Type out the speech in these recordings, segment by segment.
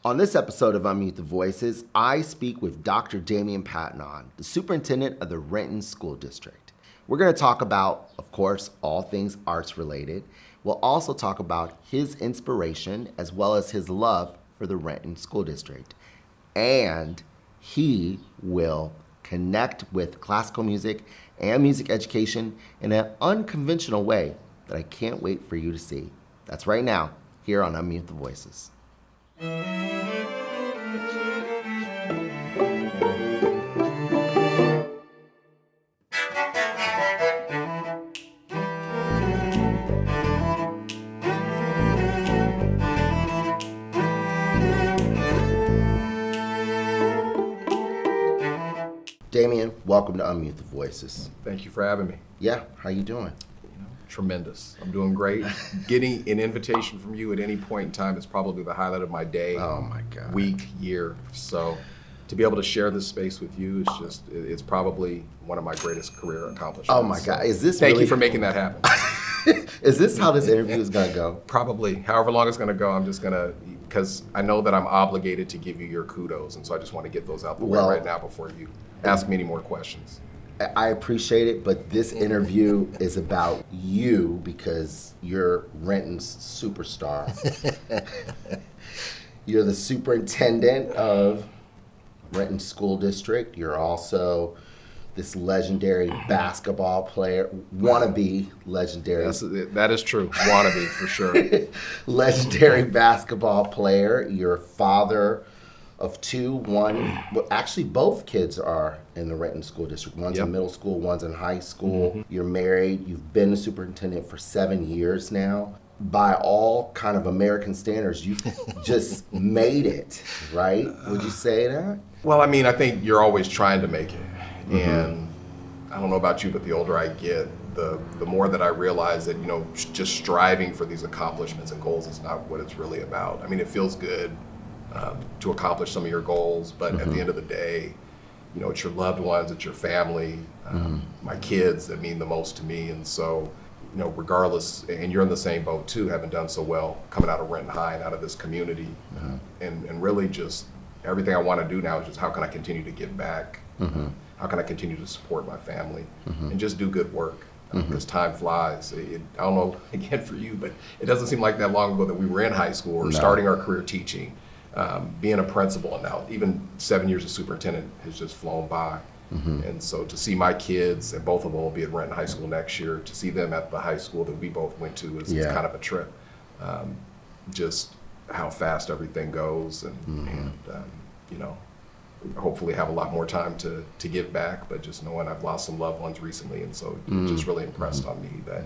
On this episode of Unmute the Voices, I speak with Dr. Damien Pattenaude, the superintendent of the Renton School District. We're going to talk about, of course, all things arts related. We'll also talk about his inspiration as well as his love for the Renton School District. And he will connect with classical music and music education in an unconventional way that I can't wait for you to see. That's right now, here on Unmute the Voices. Damien, welcome to Unmute the Voices. Thank you for having me. Yeah, how you doing? Tremendous. I'm doing great. Getting an invitation from you at any point in time is probably the highlight of my day, Oh my God. week, year. So to be able to share this space with you is just, it's probably one of my greatest career accomplishments. Oh my God, is this Thank really... you for making that happen. Is this how this interview is gonna go? Probably. However long it's gonna go, I'm just gonna, because I know that I'm obligated to give you your kudos, and so I just want to get those out the way right now before you ask me any more questions. I appreciate it, but this interview is about you because you're Renton's superstar. You're the superintendent of Renton School District. You're also this legendary basketball player, wannabe legendary. That is true, wannabe for sure. Legendary basketball player. You're father of two. One, well, actually both kids are in the Renton School District. One's in middle school, one's in high school. Mm-hmm. You're married. You've been the superintendent for 7 years now. By all kind of American standards, you've just made it, right? Would you say that? Well, I mean, I think you're always trying to make it. Mm-hmm. And I don't know about you, but the older I get, the more that I realize that, just striving for these accomplishments and goals is not what it's really about. I mean, it feels good to accomplish some of your goals, but at the end of the day, it's your loved ones, it's your family, my kids that mean the most to me. And so, regardless, and you're in the same boat too, having done so well coming out of Renton High and out of this community, and really just everything I want to do now is just how can I continue to give back? How can I continue to support my family and just do good work? Because time flies. I don't know, again for you, but it doesn't seem like that long ago that we were in high school or starting our career teaching, being a principal, and now even 7 years as superintendent has just flown by. And so to see my kids, and both of them will be at Renton High School next year, to see them at the high school that we both went to is kind of a trip. Just how fast everything goes, and hopefully have a lot more time to give back, but just knowing I've lost some loved ones recently, and so just really impressed on me that,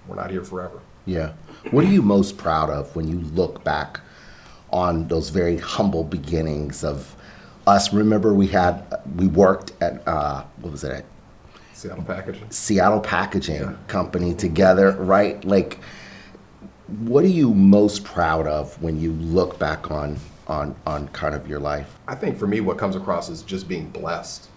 we're not here forever. Yeah. What are you most proud of when you look back on those very humble beginnings of us? Remember we worked at, what was it at? Seattle Packaging Company together, right? Like, what are you most proud of when you look back on kind of your life? I think for me, what comes across is just being blessed.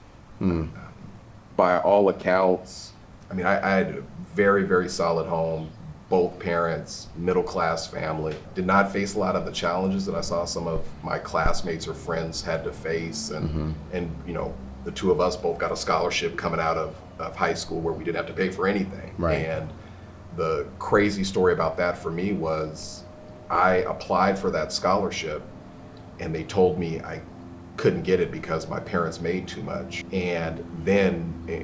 By all accounts, I mean, I had a very, very solid home, both parents, middle-class family. Did not face a lot of the challenges that I saw some of my classmates or friends had to face. And the two of us both got a scholarship coming out of high school where we didn't have to pay for anything. Right. And the crazy story about that for me was I applied for that scholarship and they told me I couldn't get it because my parents made too much. And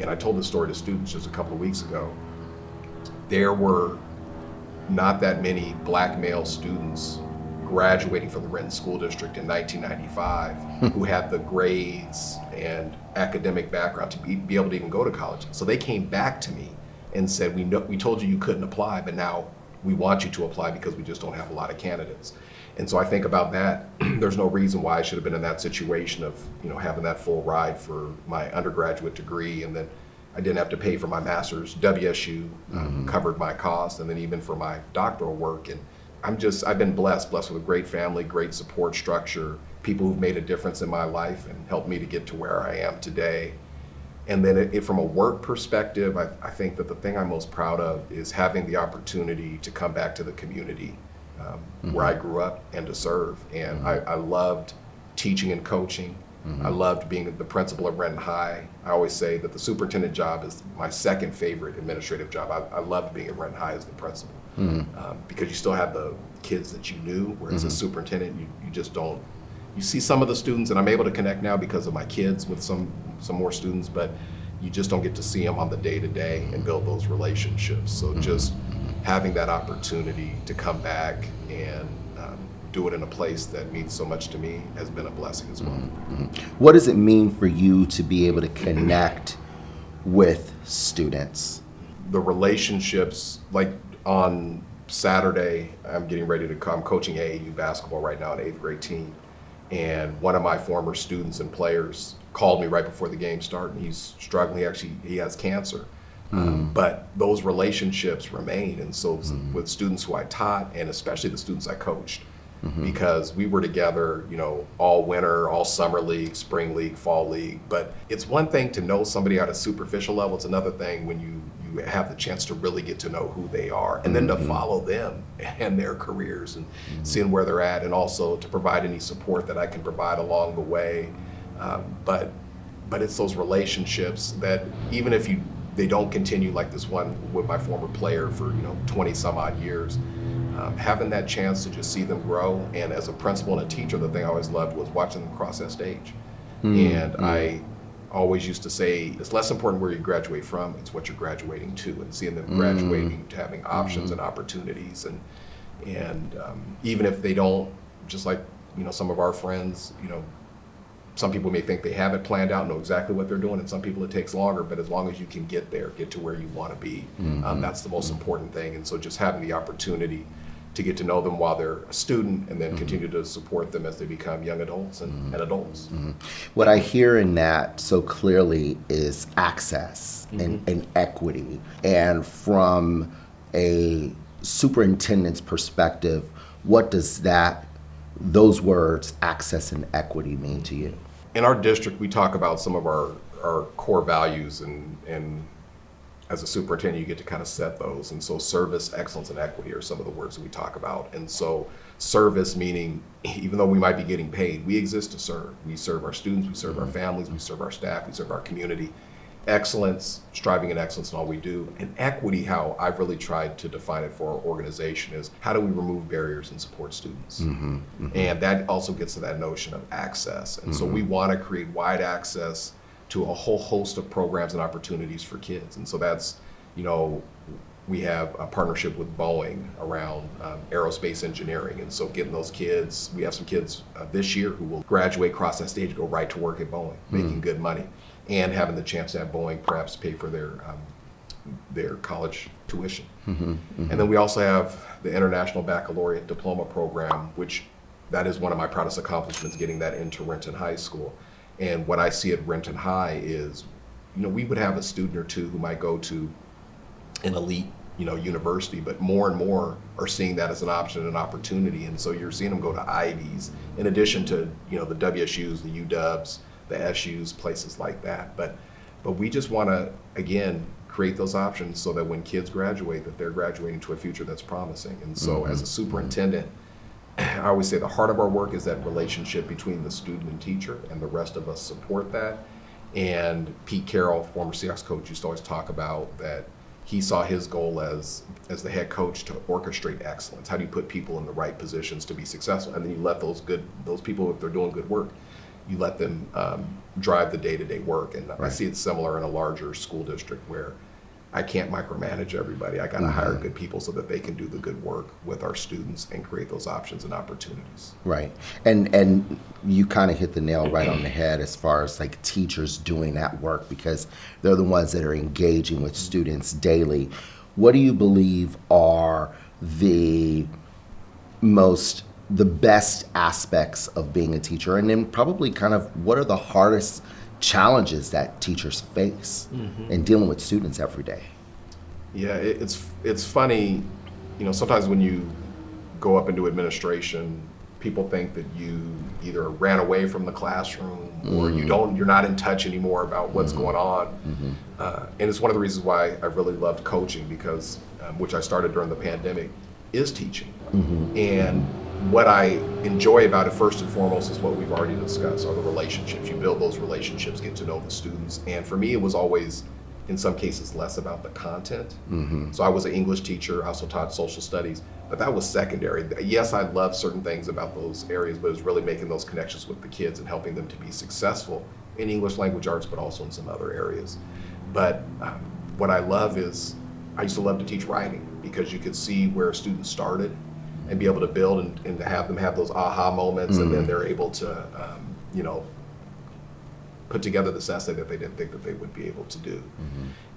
I told this story to students just a couple of weeks ago, there were not that many black male students graduating from the Renton School District in 1995 who had the grades and academic background to be able to even go to college. So they came back to me and said, we told you couldn't apply, but now we want you to apply because we just don't have a lot of candidates. And so I think about that. There's no reason why I should have been in that situation of, having that full ride for my undergraduate degree, and then I didn't have to pay for my master's. WSU covered my cost, and then even for my doctoral work. And I've been blessed with a great family, great support structure, people who've made a difference in my life and helped me to get to where I am today. And then from a work perspective, I think that the thing I'm most proud of is having the opportunity to come back to the community where I grew up and to serve. And I loved teaching and coaching. I loved being the principal at Renton High. I always say that the superintendent job is my second favorite administrative job. I loved being at Renton High as the principal because you still have the kids that you knew, whereas as a superintendent, you just don't. You see some of the students, and I'm able to connect now because of my kids with some more students, but you just don't get to see them on the day-to-day and build those relationships. So just having that opportunity to come back and do it in a place that means so much to me has been a blessing as well. What does it mean for you to be able to connect with students? The relationships, like on Saturday, I'm coaching AAU basketball right now, an 8th grade team. And one of my former students and players called me right before the game started, and he's struggling. He has cancer. But those relationships remain. And so with students who I taught, and especially the students I coached, because we were together, all winter, all summer league, spring league, fall league. But it's one thing to know somebody at a superficial level. It's another thing when you have the chance to really get to know who they are, and then to follow them and their careers and seeing where they're at, and also to provide any support that I can provide along the way. But it's those relationships that even if they don't continue, like this one with my former player for 20 some odd years, having that chance to just see them grow. And as a principal and a teacher, the thing I always loved was watching them cross that stage. And I always used to say, it's less important where you graduate from, it's what you're graduating to, and seeing them graduating to having options and opportunities. And even if they don't, just like some of our friends, some people may think they have it planned out, know exactly what they're doing, and some people it takes longer, but as long as you can get there, get to where you want to be, that's the most important thing. And so just having the opportunity to get to know them while they're a student, and then continue to support them as they become young adults and adults. What I hear in that so clearly is access and equity. And from a superintendent's perspective, what does those words, access and equity, mean to you? In our district, we talk about some of our core values, and as a superintendent, you get to kind of set those. And so service, excellence, and equity are some of the words that we talk about. And so service meaning, even though we might be getting paid, we exist to serve. We serve our students, we serve our families, we serve our staff, we serve our community. Excellence, striving in excellence in all we do. And equity, how I've really tried to define it for our organization, is how do we remove barriers and support students? And that also gets to that notion of access. And so we want to create wide access to a whole host of programs and opportunities for kids. And so that's, we have a partnership with Boeing around aerospace engineering. And so getting those kids, we have some kids this year who will graduate, cross that stage, go right to work at Boeing, making good money, and having the chance to have Boeing perhaps pay for their college tuition. And then we also have the International Baccalaureate Diploma Program, which that is one of my proudest accomplishments, getting that into Renton High School. And what I see at Renton High is, we would have a student or two who might go to an elite, university, but more and more are seeing that as an option and an opportunity. And so you're seeing them go to Ivies, in addition to, the WSUs, the UWs, the SUs, places like that. But we just want to, again, create those options so that when kids graduate, that they're graduating to a future that's promising. And so as a superintendent, I always say the heart of our work is that relationship between the student and teacher, and the rest of us support that. And Pete Carroll, former Seahawks coach, used to always talk about that he saw his goal as the head coach to orchestrate excellence. How do you put people in the right positions to be successful? And then you let those people, if they're doing good work, you let them drive the day-to-day work. And I see it similar in a larger school district where I can't micromanage everybody. I got to hire good people so that they can do the good work with our students and create those options and opportunities. Right. And you kind of hit the nail right on the head as far as like teachers doing that work, because they're the ones that are engaging with students daily. What do you believe are the best aspects of being a teacher? And then probably kind of what are the hardest challenges that teachers face in dealing with students every day? Yeah, it's funny, sometimes when you go up into administration, people think that you either ran away from the classroom or you're not in touch anymore about what's going on. And it's one of the reasons why I really loved coaching, because which I started during the pandemic. is teaching. And what I enjoy about it first and foremost is what we've already discussed, are the relationships. You build those relationships, get to know the students. And for me, it was always, in some cases, less about the content. So I was an English teacher, I also taught social studies, but that was secondary. Yes, I loved certain things about those areas, but it was really making those connections with the kids and helping them to be successful in English language arts, but also in some other areas. But what I love is, I used to love to teach writing, because you could see where students started and be able to build and to have them have those aha moments, and then they're able to, put together this essay that they didn't think that they would be able to do.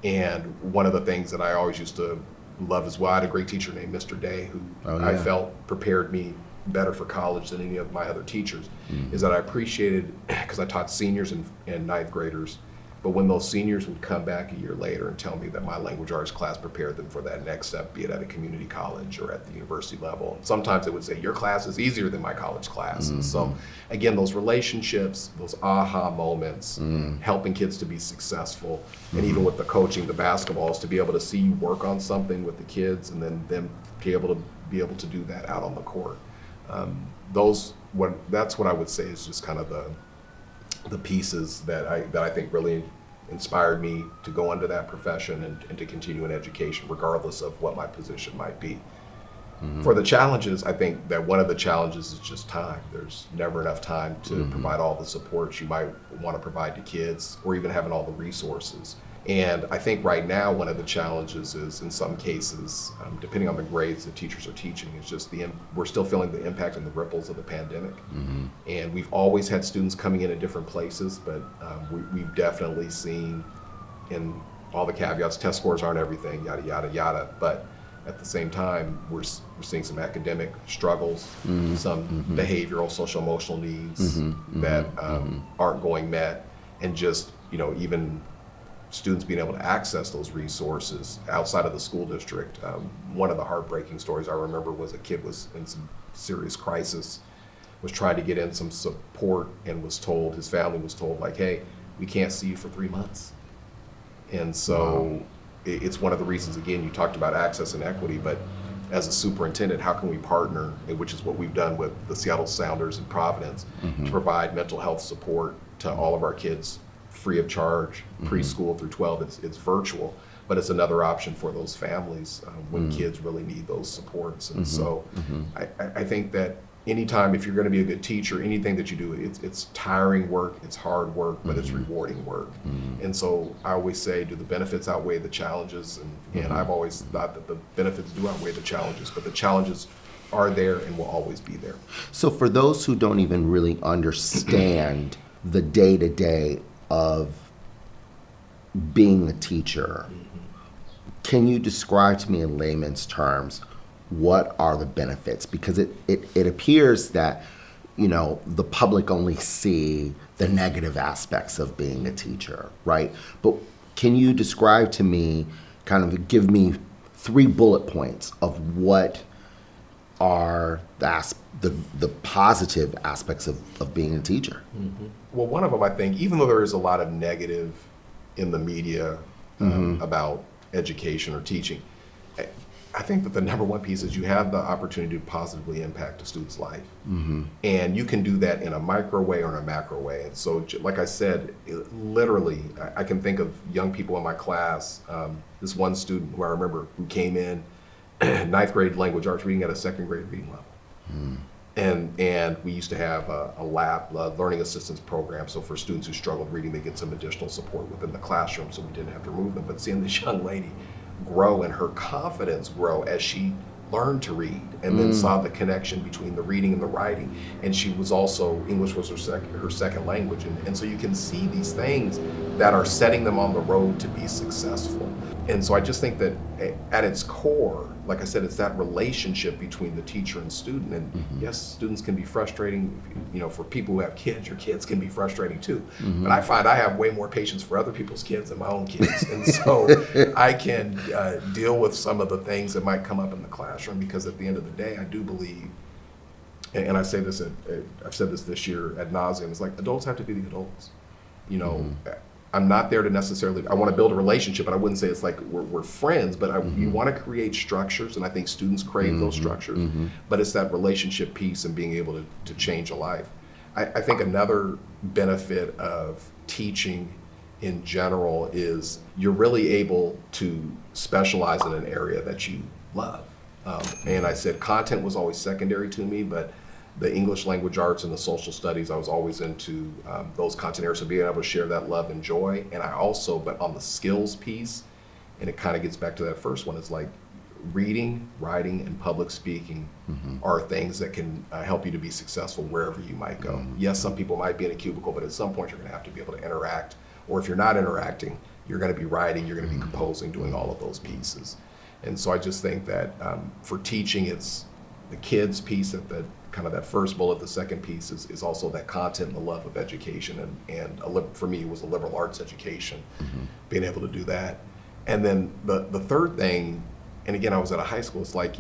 And one of the things that I always used to love as well, I had a great teacher named Mr. Day, who I felt prepared me better for college than any of my other teachers, is that I appreciated, because I taught seniors and ninth graders, but when those seniors would come back a year later and tell me that my language arts class prepared them for that next step, be it at a community college or at the university level. Sometimes they would say, your class is easier than my college class. And so again, those relationships, those aha moments, helping kids to be successful, and even with the coaching, the basketballs, to be able to see you work on something with the kids and then them be able to do that out on the court. That's what I would say is just kind of the pieces that I think really inspired me to go into that profession and to continue in education, regardless of what my position might be. For the challenges, I think that one of the challenges is just time. There's never enough time to provide all the supports you might want to provide to kids, or even having all the resources. And I think right now one of the challenges is, in some cases, depending on the grades that teachers are teaching, is just we're still feeling the impact and the ripples of the pandemic. And we've always had students coming in at different places, but we've definitely seen, in all the caveats, test scores aren't everything, yada, yada, yada, but at the same time, we're seeing some academic struggles, some behavioral, social, emotional needs that aren't going met, and just, even students being able to access those resources outside of the school district. One of the heartbreaking stories I remember was a kid was in some serious crisis, was trying to get in some support, and his family was told, like, hey, we can't see you for 3 months. And so it's one of the reasons, again, you talked about access and equity, but as a superintendent, how can we partner, which is what we've done with the Seattle Sounders in Providence, to provide mental health support to all of our kids, free of charge, preschool through 12. It's virtual, but it's another option for those families when kids really need those supports. And so I think that anytime, if you're going to be a good teacher, anything that you do, it's tiring work, it's hard work, but it's rewarding work. And so I always say, do the benefits outweigh the challenges? And I've always thought that the benefits do outweigh the challenges, but the challenges are there and will always be there. So for those who don't even really understand the day-to-day of being a teacher, can you describe to me in layman's terms what are the benefits? Because it appears that, the public only see the negative aspects of being a teacher, right? But can you describe to me, kind of give me 3 bullet points of what are the positive aspects of being a teacher? Well, one of them, I think, even though there is a lot of negative in the media about education or teaching, I think that the number one piece is you have the opportunity to positively impact a student's life. And you can do that in a micro way or in a macro way. And so, like I said, literally, I can think of young people in my class. This one student who I remember, who came in 9th grade language arts reading at a 2nd grade reading level. And we used to have a lab, learning assistance program. So for students who struggled reading, they get some additional support within the classroom, so we didn't have to remove them. But seeing this young lady grow and her confidence grow as she learned to read, and then saw the connection between the reading and the writing. And she was also, English was her second language. And so you can see these things that are setting them on the road to be successful. And so I just think that at its core, like I said, it's that relationship between the teacher and student. And yes, students can be frustrating. For people who have kids, your kids can be frustrating too. But I find I have way more patience for other people's kids than my own kids. And so I can deal with some of the things that might come up in the classroom, because at the end of the day, I do believe, and I say this, I've said this year ad nauseum, it's like adults have to be the adults. I'm not there to necessarily, I want to build a relationship, and I wouldn't say it's like we're friends, but you want to create structures, and I think students crave those structures, but it's that relationship piece and being able to change a life. I think another benefit of teaching in general is you're really able to specialize in an area that you love. And I said content was always secondary to me, but the English language arts and the social studies, I was always into those content areas, so being able to share that love and joy. And I also, but on the skills piece, and it kind of gets back to that first one, it's like reading, writing, and public speaking are things that can help you to be successful wherever you might go. Yes, some people might be in a cubicle, but at some point you're going to have to be able to interact, or if you're not interacting, you're going to be writing, you're going to be composing, doing all of those pieces. And so I just think that for teaching, it's the kids piece at the kind of that first bullet. The second piece is also that content and the love of education, and for me it was a liberal arts education, being able to do that. And then the third thing, and again I was at a high school, it's like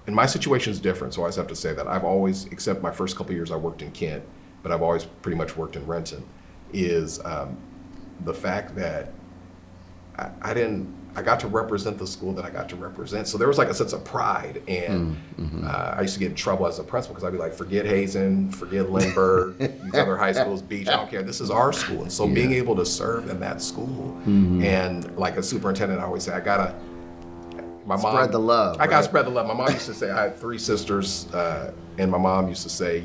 and my situation is different, so I always have to say that I've always, except my first couple of years I worked in Kent, but I've always pretty much worked in Renton, is the fact that I got to represent the school that I got to represent. So there was like a sense of pride. And I used to get in trouble as a principal because I'd be like, forget Hazen, forget Lindbergh, these other high schools, Beach, I don't care. This is our school. And so being able to serve in that school, and like a superintendent, I always say, my mom, spread the love. I gotta spread the love. My mom used to say, I had 3 sisters, and my mom used to say,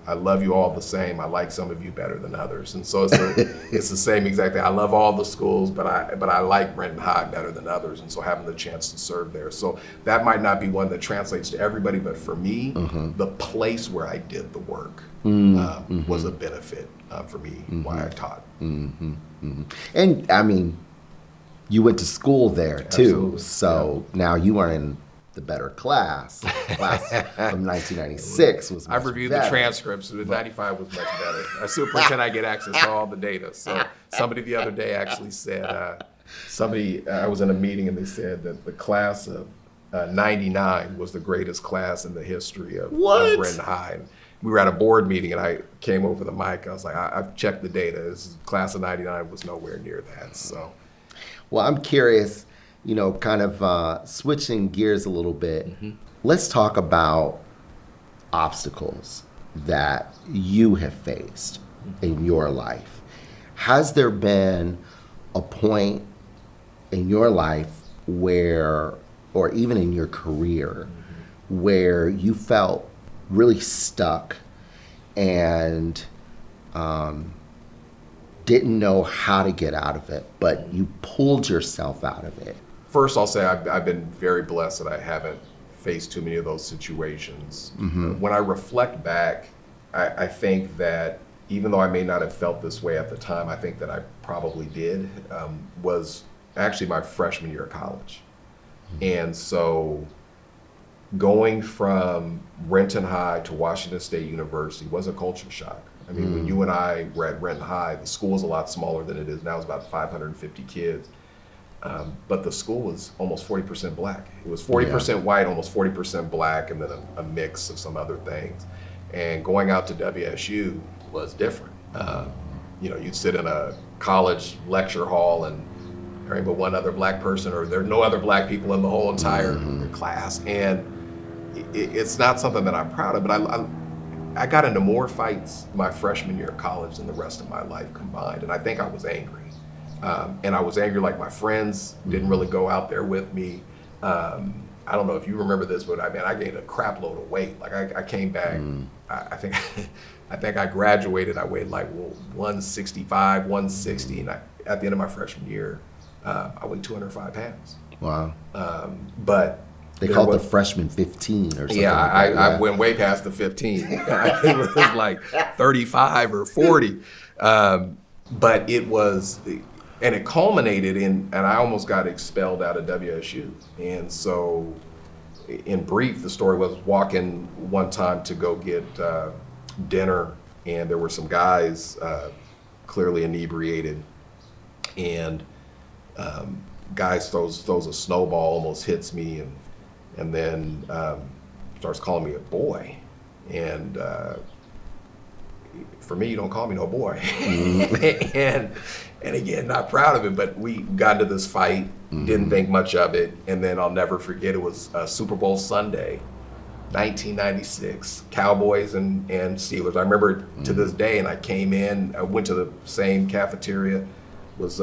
I love you all the same. I like some of you better than others. And so it's the same exact thing. I love all the schools, but I like Renton High better than others. And so having the chance to serve there. So that might not be one that translates to everybody, but for me, the place where I did the work was a benefit for me, why I taught. And I mean, you went to school there too. Absolutely. So now you are in the better class from 1996 was much I've reviewed better. the transcripts. 95 was much better. As superintendent, I get access to all the data. So somebody the other day actually said, I was in a meeting and they said that the class of 99 was the greatest class in the history of Renton High. And we were at a board meeting and I came over the mic. I was like, I've checked the data. This class of 99 was nowhere near that. So, well, I'm curious, kind of switching gears a little bit. Let's talk about obstacles that you have faced in your life. Has there been a point in your life where, or even in your career, where you felt really stuck and didn't know how to get out of it, but you pulled yourself out of it? First, I'll say I've been very blessed that I haven't faced too many of those situations. When I reflect back, I think that even though I may not have felt this way at the time, I think that I probably did, was actually my freshman year of college. And so going from Renton High to Washington State University was a culture shock. I mean, when you and I were at Renton High, the school was a lot smaller than it is now. It's about 550 kids. But the school was almost 40% black. It was 40% white, almost 40% black, and then a mix of some other things. And going out to WSU was different. You'd sit in a college lecture hall and there ain't but one other black person, or there are no other black people in the whole entire class. And it's not something that I'm proud of, but I got into more fights my freshman year of college than the rest of my life combined. And I think I was angry. And I was angry, like my friends didn't really go out there with me. I don't know if you remember this, but I gained a crap load of weight. Like I came back, I think I graduated, I weighed like 165, 160, and at the end of my freshman year, I weighed 205 pounds. Wow. But they called the freshman 15 or something. Yeah, I went way past the 15. It was like 35 or 40. But it was, and it culminated in, and I almost got expelled out of WSU. And so, in brief, the story was walking one time to go get dinner, and there were some guys clearly inebriated, and guys throws a snowball, almost hits me, and then starts calling me a boy. And for me, you don't call me no boy. and again, not proud of it, but we got into this fight, didn't think much of it, and then I'll never forget, it was Super Bowl Sunday, 1996, Cowboys and Steelers. I remember it to this day, and I came in, I went to the same cafeteria, was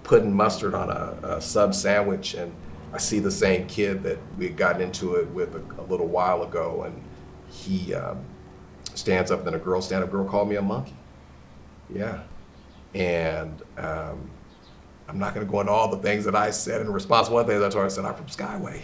putting mustard on a sub sandwich, and I see the same kid that we had gotten into it with a little while ago, and he stands up, and then a stand-up girl called me a monkey. Yeah. And I'm not going to go into all the things that I said in response. One thing that's what I said, I'm from Skyway.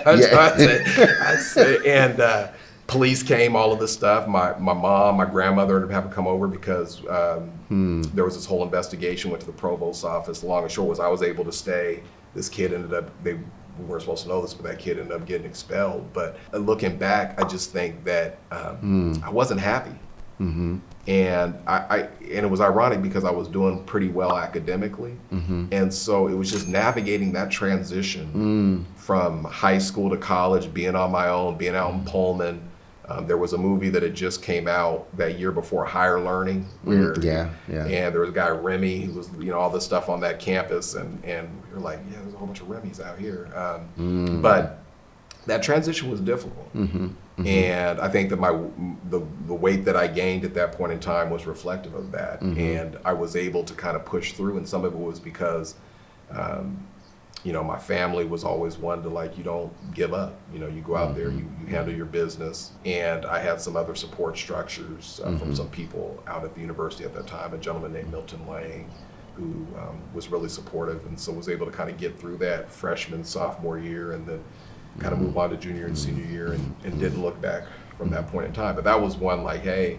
I said, and police came, all of this stuff. My mom, my grandmother ended up having to come over because there was this whole investigation, went to the provost's office. The long and short was I was able to stay. This kid ended up, we weren't supposed to know this, but that kid ended up getting expelled. But looking back, I just think that I wasn't happy. And and it was ironic because I was doing pretty well academically. And so it was just navigating that transition from high school to college, being on my own, being out in Pullman. There was a movie that had just came out that year before, Higher Learning, where and there was a guy, Remy, who was, all this stuff on that campus, and we were like, yeah, there's a whole bunch of Remys out here. But that transition was difficult. And I think that the weight that I gained at that point in time was reflective of that. And I was able to kind of push through, and some of it was because my family was always one to, like, you don't give up. You go out there, you handle your business. And I had some other support structures from some people out at the university at that time, a gentleman named Milton Lang, who was really supportive, and so was able to kind of get through that freshman, sophomore year, and then kind of move on to junior and senior year, and didn't look back from that point in time. But that was one, like, hey,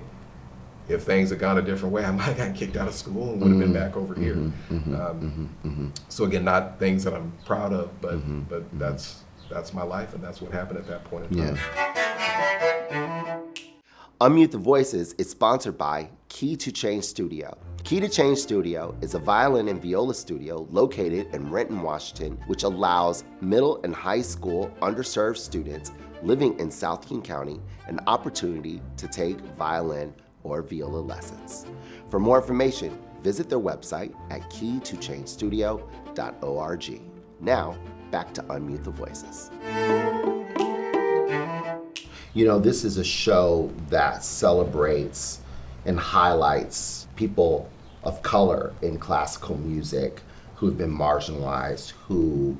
if things had gone a different way, I might have gotten kicked out of school and would have been back over here. So again, not things that I'm proud of, but that's my life, and that's what happened at that point in time. Unmute the Voices is sponsored by Key to Change Studio. Key to Change Studio is a violin and viola studio located in Renton, Washington, which allows middle and high school underserved students living in South King County an opportunity to take violin or viola lessons. For more information, visit their website at keytochangestudio.org. Now, back to Unmute the Voices. This is a show that celebrates and highlights people of color in classical music who have been marginalized, who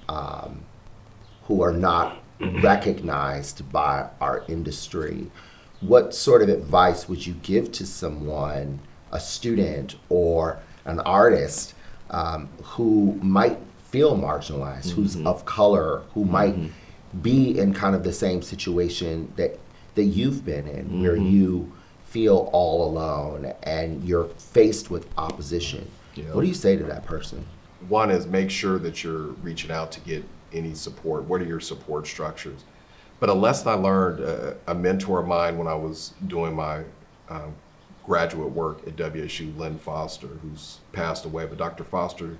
are not recognized by our industry. What sort of advice would you give to someone, a student or an artist who might feel marginalized, who's of color, who might be in kind of the same situation that you've been in, where you feel all alone and you're faced with opposition? What do you say to that person? One is make sure that you're reaching out to get any support. What are your support structures? But a lesson I learned, a mentor of mine when I was doing my graduate work at WSU, Lynn Foster, who's passed away, but Dr. Foster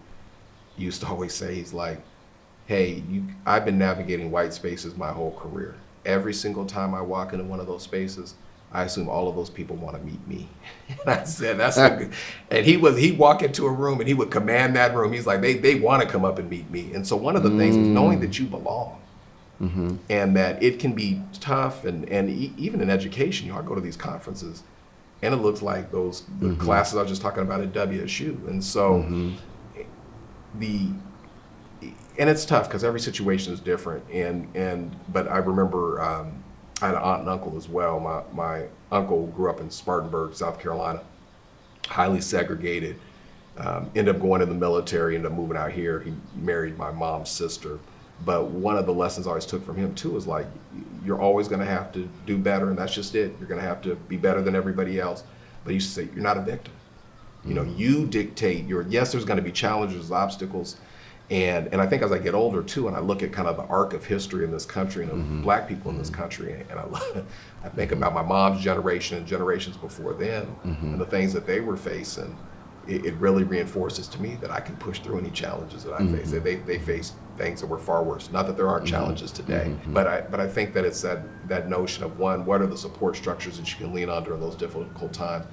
used to always say, he's like, hey, I've been navigating white spaces my whole career. Every single time I walk into one of those spaces, I assume all of those people want to meet me. And I said, that's good. And he'd walk into a room and he would command that room. He's like, they want to come up and meet me. And so one of the things is knowing that you belong. And that it can be tough, and even in education, I go to these conferences and it looks like the classes I was just talking about at WSU. And so and it's tough because every situation is different. But I remember I had an aunt and uncle as well. My uncle grew up in Spartanburg, South Carolina, highly segregated, ended up going in the military, ended up moving out here. He married my mom's sister. But one of the lessons I always took from him too is, like, you're always going to have to do better, and that's just it. You're going to have to be better than everybody else. But he used to say, you're not a victim. You dictate yes, there's going to be challenges, obstacles. And I think as I get older too, and I look at kind of the arc of history in this country and of black people in this country, and I think about my mom's generation and generations before then, and the things that they were facing, it really reinforces to me that I can push through any challenges that I face. They faced things that were far worse. Not that there aren't challenges today, but I think that it's that notion of, one, what are the support structures that you can lean on during those difficult times?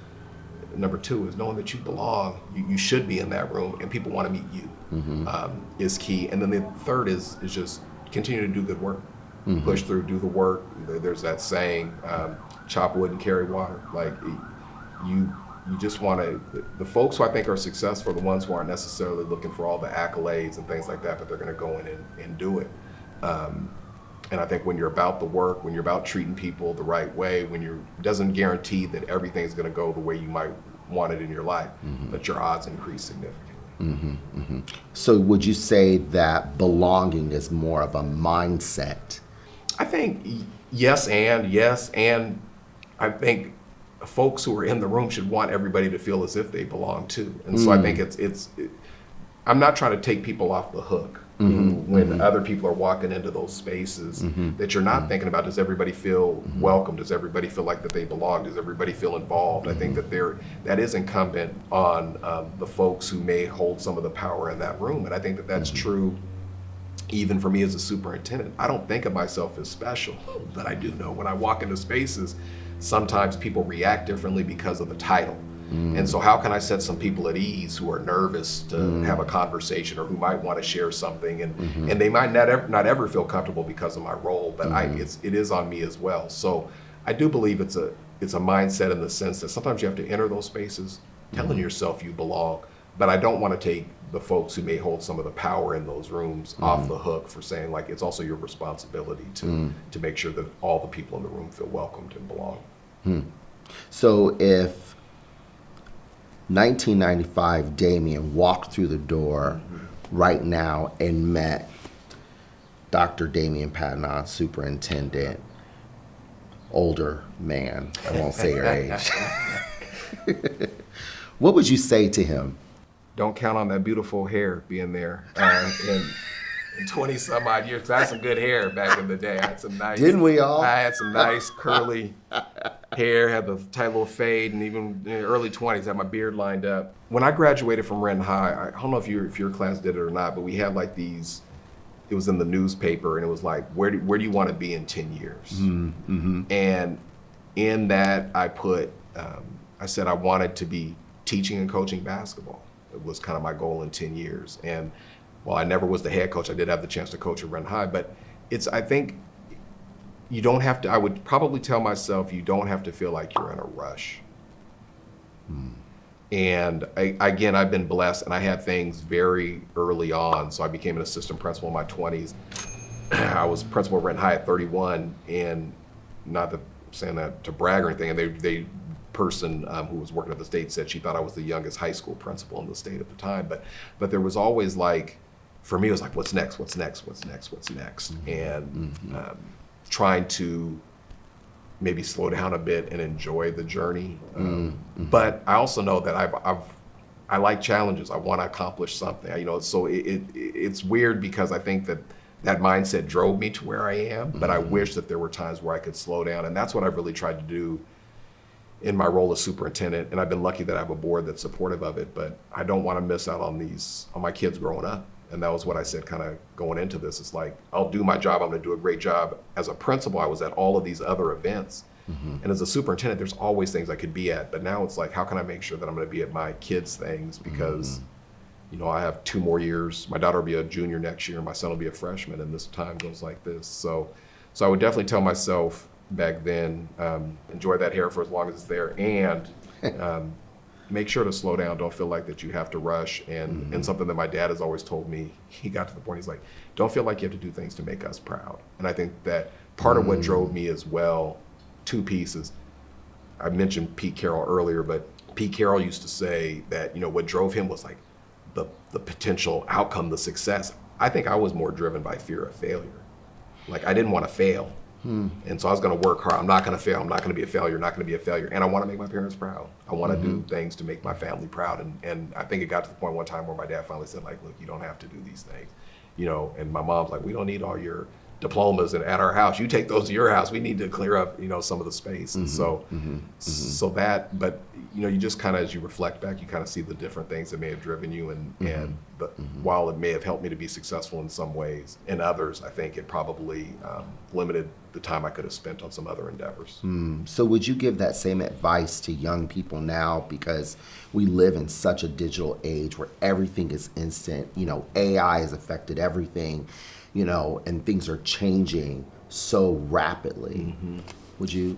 number two is knowing that you belong, you should be in that room and people want to meet you, is key. And then the third is just continue to do good work, push through, do the work. There's that saying, chop wood and carry water. Like you just want to, the folks who I think are successful are the ones who aren't necessarily looking for all the accolades and things like that, but they're going to go in and do it. And I think when you're about the work, when you're about treating people the right way, it doesn't guarantee that everything's going to go the way you might want it in your life, but your odds increase significantly. So would you say that belonging is more of a mindset? I think yes, and I think folks who are in the room should want everybody to feel as if they belong too. And so I think I'm not trying to take people off the hook when other people are walking into those spaces, that you're not thinking about, does everybody feel welcome? Does everybody feel like that they belong? Does everybody feel involved? I think that is incumbent on the folks who may hold some of the power in that room. And I think that that's true even for me as a superintendent. I don't think of myself as special, but I do know when I walk into spaces, sometimes people react differently because of the title. And so how can I set some people at ease who are nervous to have a conversation or who might want to share something, and they might not ever feel comfortable because of my role, but it is on me as well. So I do believe it's a mindset in the sense that sometimes you have to enter those spaces telling yourself you belong, but I don't want to take the folks who may hold some of the power in those rooms off the hook for saying, like, it's also your responsibility to make sure that all the people in the room feel welcomed and belong. So if 1995 Damien walked through the door right now and met Dr. Damien Pattenaude, superintendent, older man, I won't say your age, what would you say to him? Don't count on that beautiful hair being there in 20 some odd years. I had some good hair back in the day. I had some nice. Didn't we all? I had some nice curly hair, had the tight little fade, and even in the early 20s, had my beard lined up. When I graduated from Renton High, I don't know if your class did it or not, but we had like these, it was in the newspaper, and it was like, where do you want to be in 10 years? And in that, I put, I said I wanted to be teaching and coaching basketball. It was kind of my goal in 10 years. And while I never was the head coach, I did have the chance to coach at Renton High, but I think you don't have to, I would probably tell myself, you don't have to feel like you're in a rush. And again, I've been blessed, and I had things very early on. So I became an assistant principal in my 20s. I was principal at Renton High at 31, and not that saying that to brag or anything, and they person who was working at the state said she thought I was the youngest high school principal in the state at the time. But there was always like, for me, it was like, what's next? And trying to maybe slow down a bit and enjoy the journey. But I also know that I like challenges. I want to accomplish something. So it's weird because I think that mindset drove me to where I am, but I wish that there were times where I could slow down. And that's what I've really tried to do in my role as superintendent. And I've been lucky that I have a board that's supportive of it, but I don't want to miss out on my kids growing up. And that was what I said kind of going into this. It's like, I'll do my job, I'm going to do a great job. As a principal, I was at all of these other events. And as a superintendent, there's always things I could be at. But now it's like, how can I make sure that I'm going to be at my kids' things? Because, I have 2 more years. My daughter will be a junior next year, and my son will be a freshman, and this time goes like this. So I would definitely tell myself back then, enjoy that hair for as long as it's there, and make sure to slow down. Don't feel like that you have to rush. And something that my dad has always told me, he got to the point, he's like, don't feel like you have to do things to make us proud. And I think that part of what drove me as well, 2 pieces. I mentioned Pete Carroll earlier, but Pete Carroll used to say that, what drove him was like the potential outcome, the success. I think I was more driven by fear of failure. Like, I didn't want to fail. And so I was going to work hard. I'm not going to fail. I'm not going to be a failure. Not going to be a failure. And I want to make my parents proud. I want to do things to make my family proud. And I think it got to the point one time where my dad finally said, like, look, you don't have to do these things. And my mom's like, we don't need all your diplomas and at our house. You take those to your house. We need to clear up, some of the space. And so that, but you just kind of, as you reflect back, you kind of see the different things that may have driven you, and while it may have helped me to be successful in some ways, in others, I think it probably limited the time I could have spent on some other endeavors. So would you give that same advice to young people now, because we live in such a digital age where everything is instant? AI has affected everything, and things are changing so rapidly. Would you?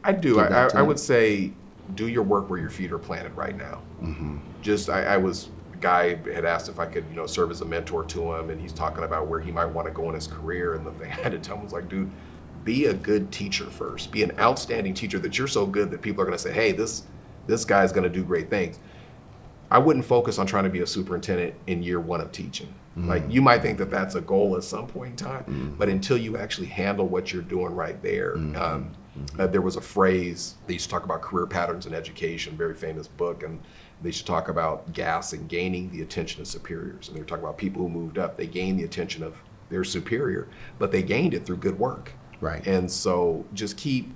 I do. I would say do your work where your feet are planted right now. A guy had asked if I could, serve as a mentor to him, and he's talking about where he might want to go in his career. And the thing I had to tell him was like, dude, be a good teacher first. Be an outstanding teacher that you're so good that people are going to say, hey, this guy's going to do great things. I wouldn't focus on trying to be a superintendent in year one of teaching. Like, you might think that that's a goal at some point in time, but until you actually handle what you're doing right there. There was a phrase, they used to talk about career patterns in education, very famous book, and they used to talk about gaining the attention of superiors. And they were talking about people who moved up, they gained the attention of their superior, but they gained it through good work. Right. And so just keep,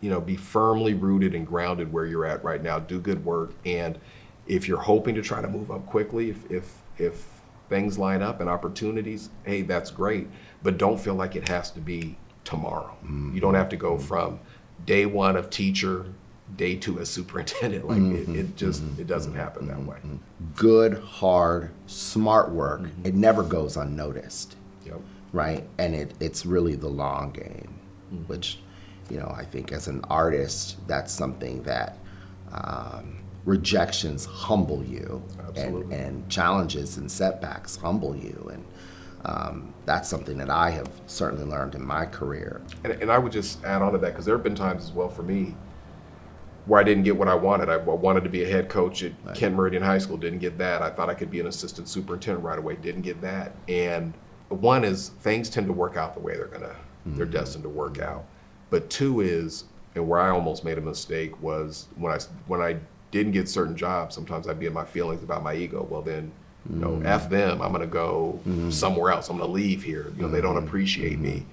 be firmly rooted and grounded where you're at right now, do good work. And if you're hoping to try to move up quickly, if things line up and opportunities, hey, that's great. But don't feel like it has to be tomorrow. You don't have to go from day one of teacher, day two as superintendent. Like it doesn't happen that way. Good, hard, smart work. It never goes unnoticed. Yep. Right? And it's really the long game, which, I think as an artist, that's something that rejections humble you, and challenges and setbacks humble you. And that's something that I have certainly learned in my career. And I would just add on to that, because there have been times as well for me where I didn't get what I wanted. I wanted to be a head coach at Quinton Morris High School, didn't get that. I thought I could be an assistant superintendent right away, didn't get that. And one is, things tend to work out the way they're destined to work out. But two is, and where I almost made a mistake was when I didn't get certain jobs, sometimes I'd be in my feelings about my ego. Well then, F them, I'm gonna go somewhere else. I'm gonna leave here. They don't appreciate me.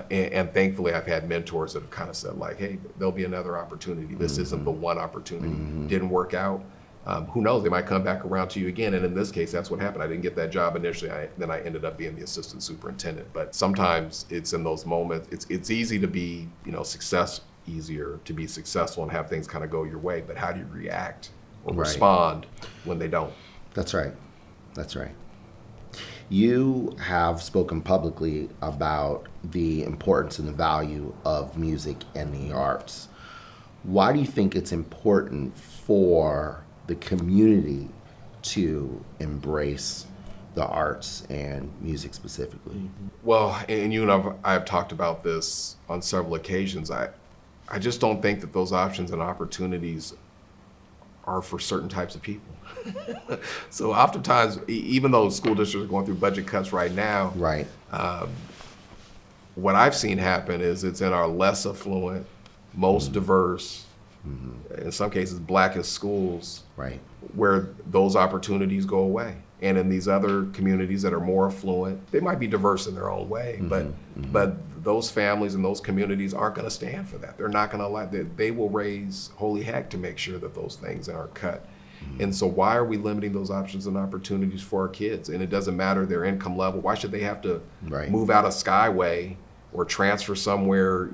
And thankfully I've had mentors that have kind of said like, hey, there'll be another opportunity. This isn't the one opportunity. Didn't work out. Who knows, they might come back around to you again. And in this case, that's what happened. I didn't get that job initially. Then I ended up being the assistant superintendent. But sometimes it's in those moments, it's easy to be, easier to be successful and have things kind of go your way. But how do you react or respond when they don't? That's right. That's right. You have spoken publicly about the importance and the value of music and the arts. Why do you think it's important for the community to embrace the arts and music specifically? Well, and you and I've talked about this on several occasions. I just don't think that those options and opportunities are for certain types of people. So oftentimes, even though school districts are going through budget cuts right now, what I've seen happen is it's in our less affluent, most diverse, in some cases blackest schools, where those opportunities go away. And in these other communities that are more affluent, they might be diverse in their own way, but those families and those communities aren't going to stand for that. They're not going to allow that. They will raise holy heck to make sure that those things aren't cut. And so why are we limiting those options and opportunities for our kids? And it doesn't matter their income level. Why should they have to move out of Skyway or transfer somewhere,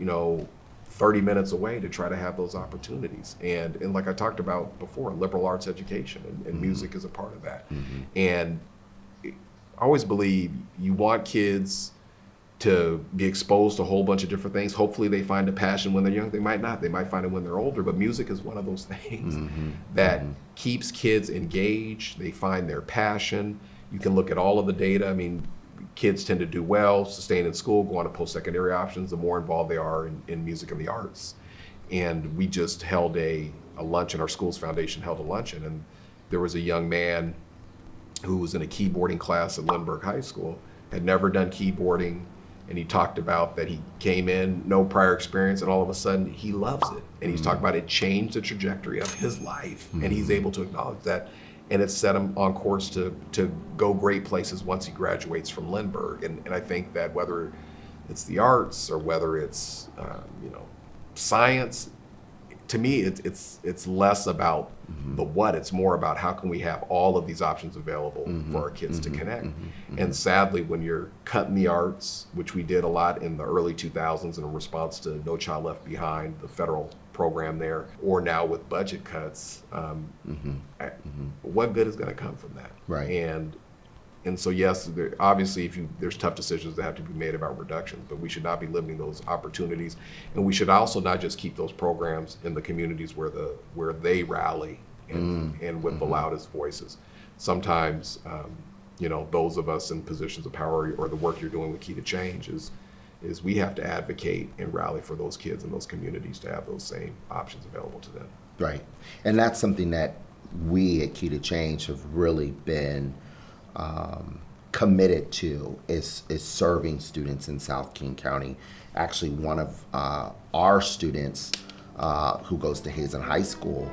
30 minutes away to try to have those opportunities? And like I talked about before, liberal arts education and music is a part of that. And I always believe you want kids to be exposed to a whole bunch of different things. Hopefully they find a passion when they're young. They might not. They might find it when they're older. But music is one of those things that keeps kids engaged. They find their passion. You can look at all of the data. I mean, kids tend to do well, sustain in school, go on to post-secondary options, the more involved they are in music and the arts. And we just held a luncheon, our school's foundation held a luncheon, and there was a young man who was in a keyboarding class at Lindbergh High School, had never done keyboarding, and he talked about that he came in, no prior experience, and all of a sudden he loves it. And he's talking about it changed the trajectory of his life, and he's able to acknowledge that. And it's set him on course to go great places once he graduates from Lindbergh. And I think that whether it's the arts or whether it's science. To me, it's less about the what. It's more about how can we have all of these options available for our kids to connect. And sadly, when you're cutting the arts, which we did a lot in the early 2000s in response to No Child Left Behind, the federal program there, or now with budget cuts, what good is going to come from that? Right. And so yes, obviously, there's tough decisions that have to be made about reductions, but we should not be limiting those opportunities, and we should also not just keep those programs in the communities where they rally and with the loudest voices. Sometimes, those of us in positions of power or the work you're doing with Key to Change is we have to advocate and rally for those kids in those communities to have those same options available to them. Right, and that's something that we at Key to Change have really been committed to is serving students in South King County. Actually, one of our students who goes to Hazen High School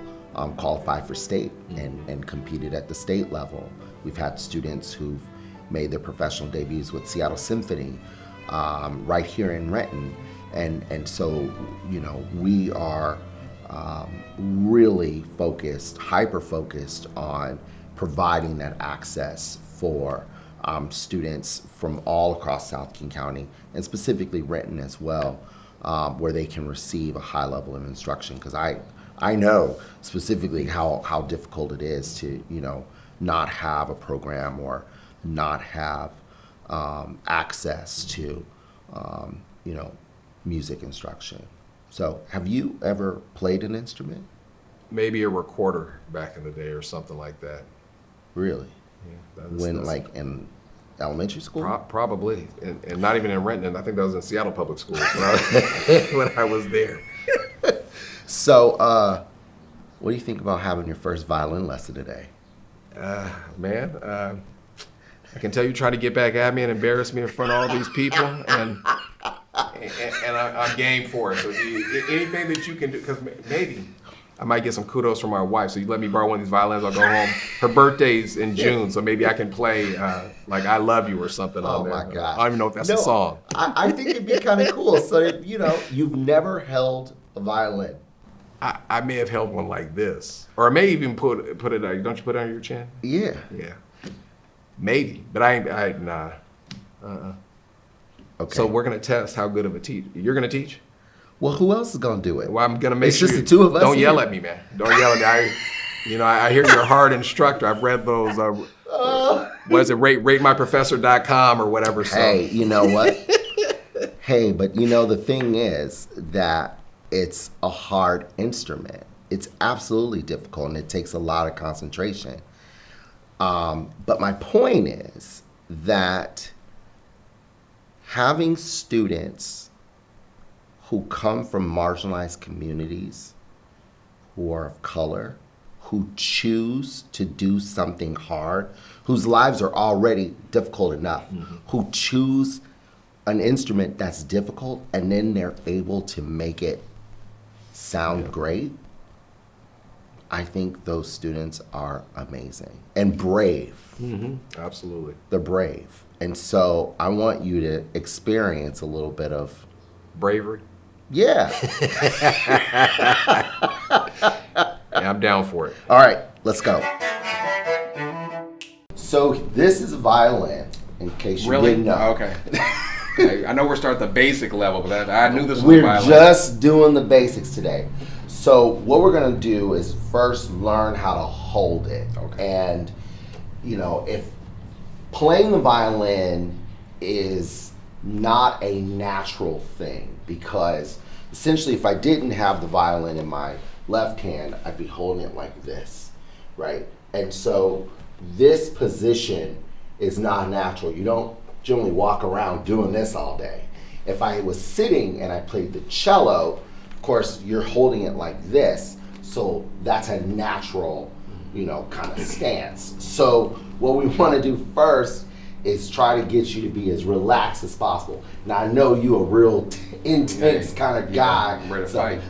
qualified for state and competed at the state level. We've had students who've made their professional debuts with Seattle Symphony right here in Renton. And so, we are really focused, hyper-focused on providing that access for students from all across South King County, and specifically Renton as well, where they can receive a high level of instruction. Because I know specifically how difficult it is to, not have a program or not have access to, music instruction. So have you ever played an instrument? Maybe a recorder back in the day or something like that. Really? Yeah, When, like, in elementary school? Probably, and not even in Renton. I think that was in Seattle Public Schools when I was there. So, what do you think about having your first violin lesson today? Man, I can tell you trying to get back at me and embarrass me in front of all these people, and I'm game for it. So anything that you can do, because maybe I might get some kudos from my wife. So you let me borrow one of these violins, I'll go home. Her birthday's in June, so maybe I can play like I Love You or something on there. Oh my gosh. I don't even know if that's a song. I think it'd be kind of cool. So, you've never held a violin. I may have held one like this. Or I may even put it, don't you put it on your chin? Yeah. Yeah. Maybe, but nah. Okay. So we're gonna test how good of a teacher. You're gonna teach? Well, who else is going to do it? Well, I'm gonna make It's sure. just the two of us Don't yell here. at me, man. Don't yell at me. I hear you're a hard instructor. I've read those. What is it? RateMyProfessor.com or whatever. So. Hey, you know what? Hey, but the thing is that it's a hard instrument. It's absolutely difficult, and it takes a lot of concentration. But my point is that having students who come from marginalized communities, who are of color, who choose to do something hard, whose lives are already difficult enough, who choose an instrument that's difficult, and then they're able to make it sound great. I think those students are amazing and brave. Absolutely. They're brave. And so I want you to experience a little bit of Bravery. Yeah. Yeah, I'm down for it. All right, let's go. So this is a violin, in case you didn't know. Okay. I know we're starting at the basic level, but I knew this was We're violin. just doing the basics today. So what we're gonna do is first learn how to hold it. Okay. And if playing the violin is not a natural thing, because essentially if I didn't have the violin in my left hand, I'd be holding it like this, right? And so this position is not natural. You don't generally walk around doing this all day. If I was sitting and I played the cello, of course you're holding it like this, so that's a natural, kind of stance. So what we want to do first is try to get you to be as relaxed as possible. Now I know you a real intense kind of guy. I'm ready to fight.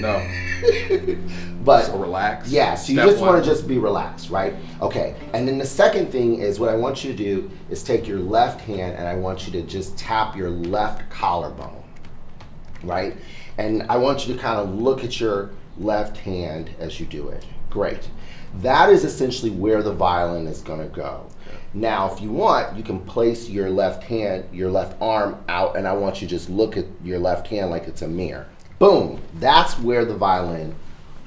No. But So relax. Yeah, so you Step just one. want to just be relaxed, right? Okay, and then the second thing is what I want you to do is take your left hand and I want you to just tap your left collarbone, right? And I want you to kind of look at your left hand as you do it. Great. That is essentially where the violin is going to go. Now, if you want, you can place your left hand, your left arm out, and I want you to just look at your left hand like it's a mirror. Boom, that's where the violin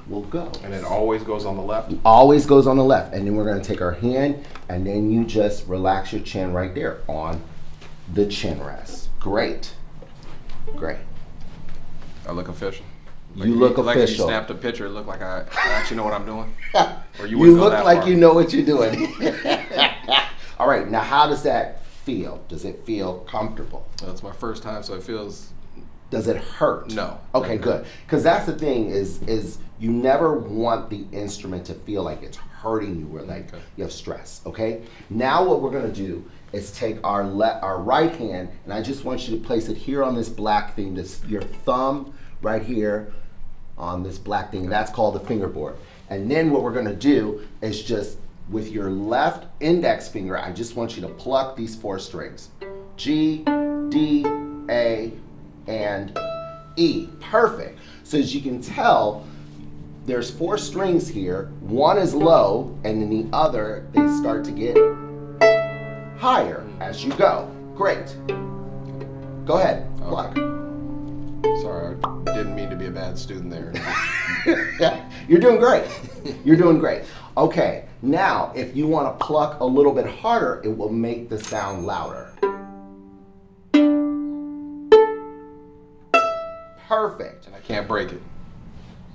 will go. And it always goes on the left? Always goes on the left. And then we're gonna take our hand and then you just relax your chin right there on the chin rest. Great, great. I look official. You look like if you official. snapped a picture, it looked like I actually know what I'm doing. Or You wouldn't go look that like far. you know what you're doing. All right, now how does that feel? Does it feel comfortable? Well, it's my first time, so it feels. Does it hurt? No. Okay, good. Because that's the thing is you never want the instrument to feel like it's hurting you or like you have stress, okay? Now what we're gonna do is take our right hand and I just want you to place it here on this black thing, your thumb right here on this black thing. That's called the fingerboard. And then what we're gonna do is just with your left index finger, I just want you to pluck these 4 strings. G, D, A, and E. Perfect. So as you can tell, there's 4 strings here. One is low, and then the other, they start to get higher as you go. Great. Go ahead, pluck. Sorry, I didn't mean to be a bad student there. You're doing great. You're doing great. Okay, now if you want to pluck a little bit harder, it will make the sound louder. Perfect. And I can't break it.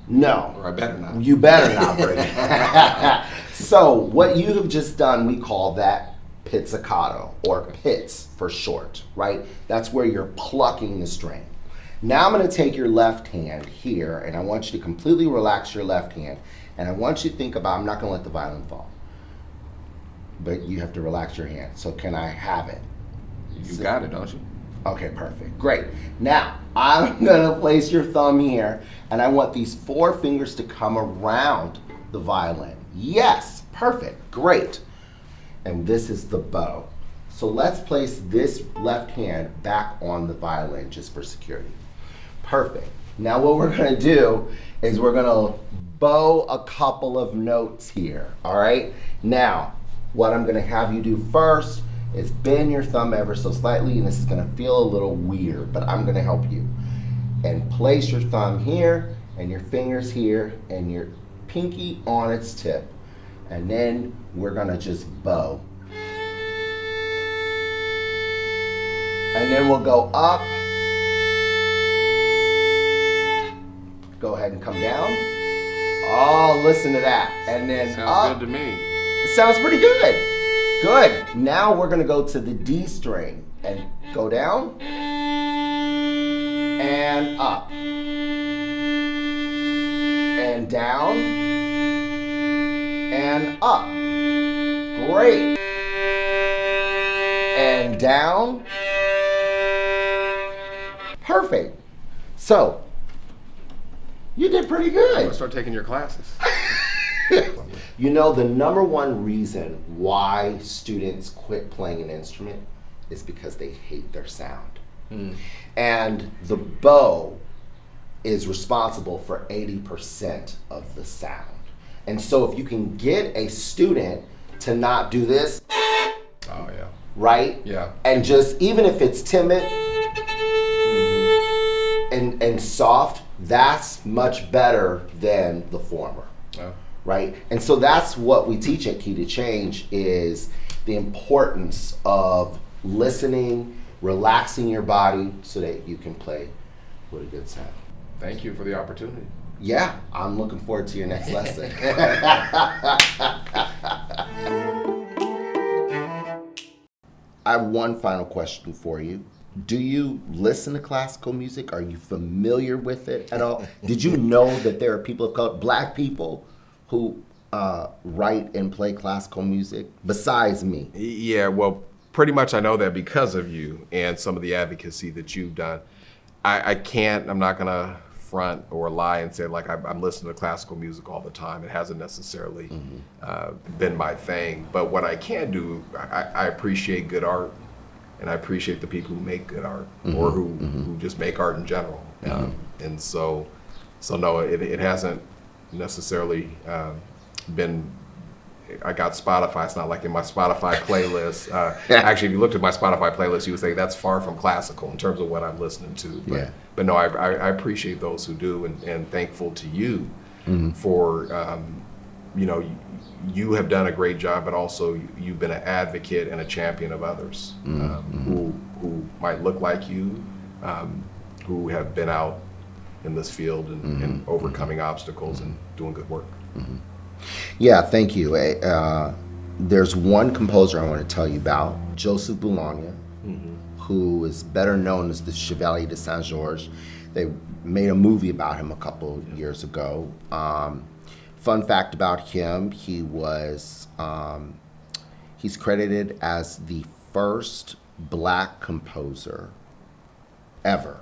No. Or I better not. You better not break it. So what you have just done, we call that pizzicato, or pizz for short, right? That's where you're plucking the string. Now I'm going to take your left hand here, and I want you to completely relax your left hand, and I want you to think about, I'm not going to let the violin fall, but you have to relax your hand. So can I have it? You got it, don't you? Okay, perfect. Great. Now, I'm going to place your thumb here, and I want these 4 fingers to come around the violin. Yes, perfect. Great. And this is the bow. So let's place this left hand back on the violin just for security. Perfect. Now what we're going to do is we're going to bow a couple of notes here, all right? Now, what I'm going to have you do first is bend your thumb ever so slightly, and this is gonna feel a little weird, but I'm gonna help you. And place your thumb here, and your fingers here, and your pinky on its tip. And then we're gonna just bow. And then we'll go up. Go ahead and come down. Oh, listen to that. And then Sounds up. good to me. It sounds pretty good. Good. Now we're gonna go to the D string and go down and up and down and up. Great. And down. Perfect. So you did pretty I'm good. gonna start taking your classes. You know, the number one reason why students quit playing an instrument is because they hate their sound. And the bow is responsible for 80% of the sound. And so if you can get a student to not do this, Oh yeah. right? Yeah. And just, even if it's timid and soft, that's much better than the former. Oh. Right? And so that's what we teach at Key to Change, is the importance of listening, relaxing your body so that you can play with a good sound. Thank you for the opportunity. Yeah, I'm looking forward to your next lesson. I have one final question for you. Do you listen to classical music? Are you familiar with it at all? Did you know that there are people of color, black people, who write and play classical music besides me? Yeah, well, pretty much I know that because of you and some of the advocacy that you've done. I'm not gonna front or lie and say like I'm listening to classical music all the time. It hasn't necessarily been my thing. But what I can do, I appreciate good art, and I appreciate the people who make good art or who just make art in general. And so no, it hasn't necessarily been. I got Spotify. It's not like in my Spotify playlist. Actually, if you looked at my Spotify playlist, you would say that's far from classical in terms of what I'm listening to. But no, I appreciate those who do, and thankful to you for, you have done a great job, but also you've been an advocate and a champion of others who might look like you, who have been out in this field and overcoming obstacles and doing good work. Yeah, thank you. There's one composer I want to tell you about, Joseph Boulogna, who is better known as the Chevalier de Saint-Georges. They made a movie about him a couple years ago. Fun fact about him, he's credited as the first Black composer ever.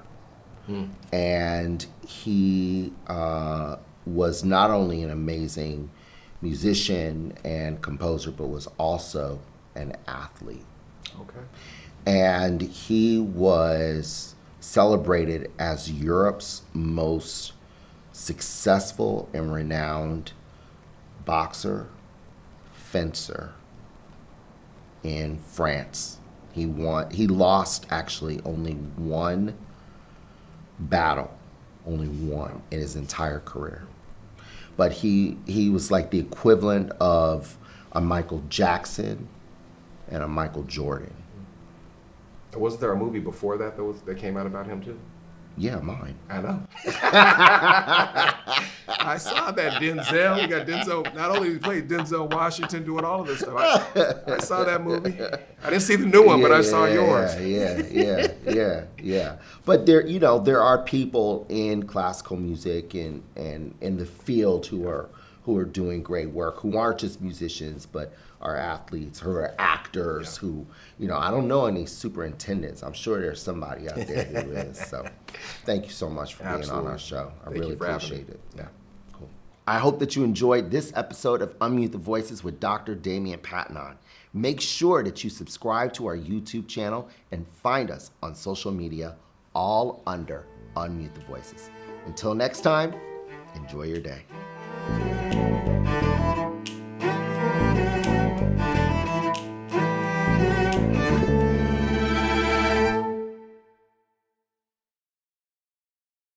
And he was not only an amazing musician and composer, but was also an athlete. Okay. And he was celebrated as Europe's most successful and renowned boxer, fencer in France. He lost actually only one battle, only one in his entire career. But he was like the equivalent of a Michael Jackson and a Michael Jordan. Wasn't there a movie before that that came out about him too? Yeah, mine. I know. I saw that Denzel. We got Denzel. Not only did he play Denzel Washington doing all of this stuff. I saw that movie. I didn't see the new one, but I saw yours. Yeah. But there are people in classical music and in the field who are doing great work, who aren't just musicians, but are athletes, who are actors, who, I don't know any superintendents. I'm sure there's somebody out there who is. So thank you so much for being on our show. I really appreciate it. Yeah. Cool. I hope that you enjoyed this episode of Unmute the Voices with Dr. Damien Pattenaude. Make sure that you subscribe to our YouTube channel and find us on social media, all under Unmute the Voices. Until next time, enjoy your day.